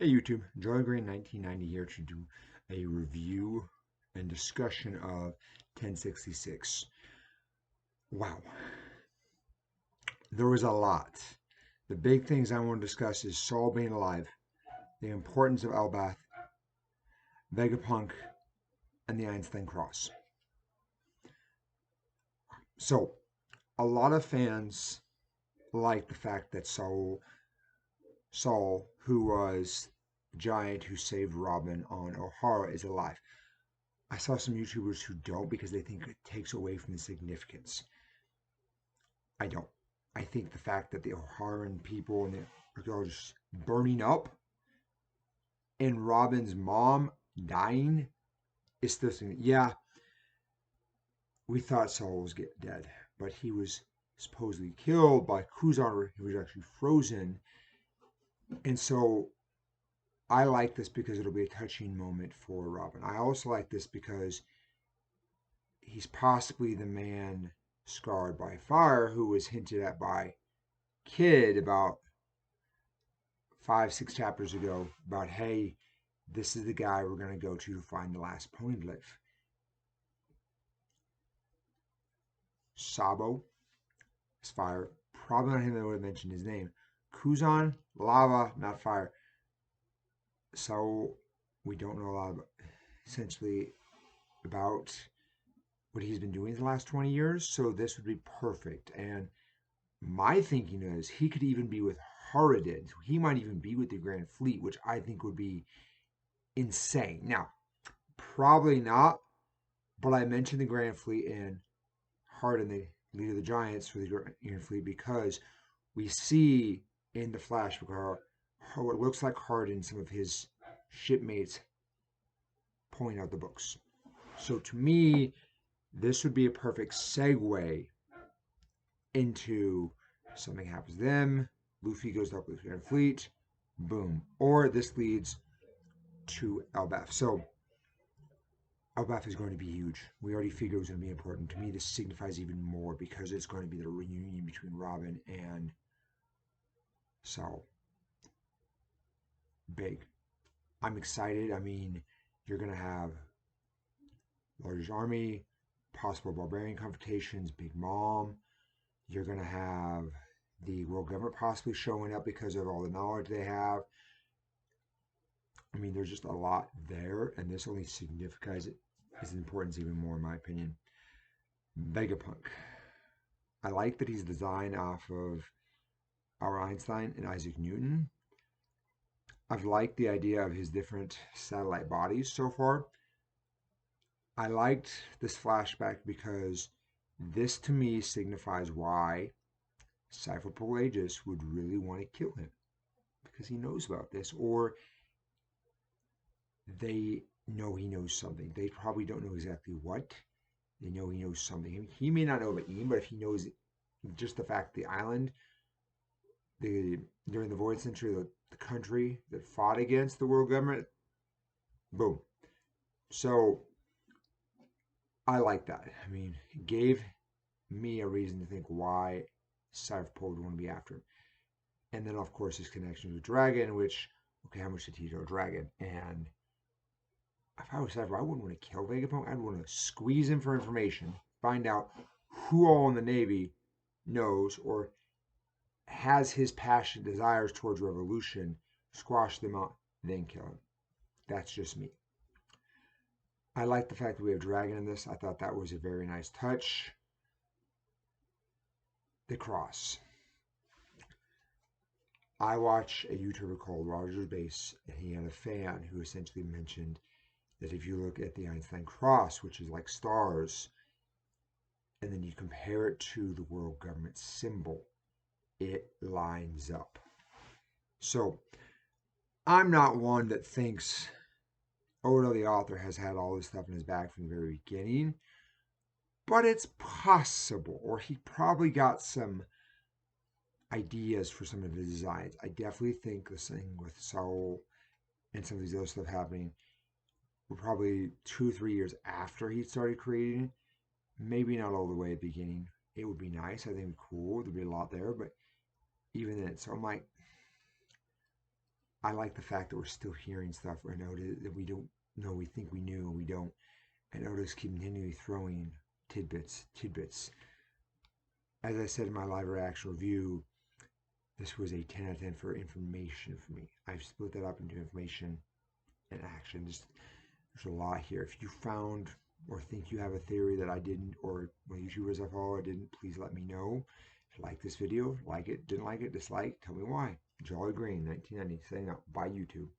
Hey YouTube, Joy Green 1990 here to do a review and discussion of 1066. Wow, there was a lot. The big things I want to discuss is Saul being alive, the importance of Elbaf, Vegapunk, and the Einstein Cross. So, a lot of fans like the fact that Saul, who was the giant who saved Robin on O'Hara, is alive. I saw some YouTubers who don't because they think it takes away from the significance. I don't. I think the fact that the O'Haran people and the are just burning up and Robin's mom dying is still thing. Yeah, we thought Saul was dead, but he was supposedly killed by Kuzan. He was actually frozen. And so I like this because it'll be a touching moment for Robin. I also like this because he's possibly the man scarred by fire who was hinted at by Kid about 5, 6 chapters ago about, hey, this is the guy we're going to go to find the last poneglyph. Sabo is fire. Probably not him that would have mentioned his name. Kuzan, lava, not fire. So we don't know a lot about, essentially about what he's been doing the last 20 years. So this would be perfect. And my thinking is he could even be with Haradin. So he might even be with the Grand Fleet, which I think would be insane. Now, probably not, but I mentioned the Grand Fleet and Hardin, the leader of the Giants for the Grand Fleet, because we see in the flashback how it looks like Hardin, some of his shipmates pulling out the books. So to me, this would be a perfect segue into something happens to them. Luffy goes up with the Grand Fleet, boom. Or this leads to Elbaf. So Elbaf is going to be huge. We already figured it was going to be important. To me, this signifies even more because it's going to be the reunion between Robin and Saul. Big. I'm excited. I mean, you're going to have largest army, possible barbarian confrontations, Big Mom. You're going to have the world government possibly showing up because of all the knowledge they have. I mean, there's just a lot there, and this only signifies its importance even more, in my opinion. Vegapunk. I like that he's designed off of Albert Einstein and Isaac Newton. I've liked the idea of his different satellite bodies so far. I liked this flashback because this to me signifies why Cypher Pelagius would really want to kill him because he knows about this, or they know he knows something. They probably don't know exactly what. They know he knows something. He may not know about Ian, but if he knows just the fact the island, during the Void Century, the country that fought against the world government, boom. So I like that. I mean, it gave me a reason to think why Cyberpunk would want to be after him. And then, of course, his connection with Dragon, which, okay, how much did he know Dragon? And if I was Cyber, I wouldn't want to kill Vegapunk. I'd want to squeeze him for information, find out who all in the Navy knows or has his passion, desires towards revolution, squash them out, then kill him. That's just me. I like the fact that we have Dragon in this. I thought that was a very nice touch. The cross. I watch a YouTuber called Roger's Base, and he had a fan who essentially mentioned that if you look at the Einstein cross, which is like stars, and then you compare it to the world government symbol, it lines up. So I'm not one that thinks Oda, the author, has had all this stuff in his bag from the very beginning, but it's possible, or he probably got some ideas for some of his designs. I definitely think the thing with Saul and some of these other stuff happening were probably 2 or 3 years after he started creating. Maybe not all the way at the beginning. It would be nice. I think it would be cool. There'd be a lot there, but even then, so I'm like, I like the fact that we're still hearing stuff, and Oda that we don't know, we think we knew, and we don't. And Oda's continually throwing tidbits. As I said in my live reaction review, this was a 10 out of 10 for information for me. I've split that up into information and action. There's a lot here. If you found or think you have a theory that I didn't, or my YouTubers I follow I didn't, please let me know. If you like this video, like it, didn't like it, dislike, tell me why. Jolly Green, 1990, saying out. Bye, YouTube.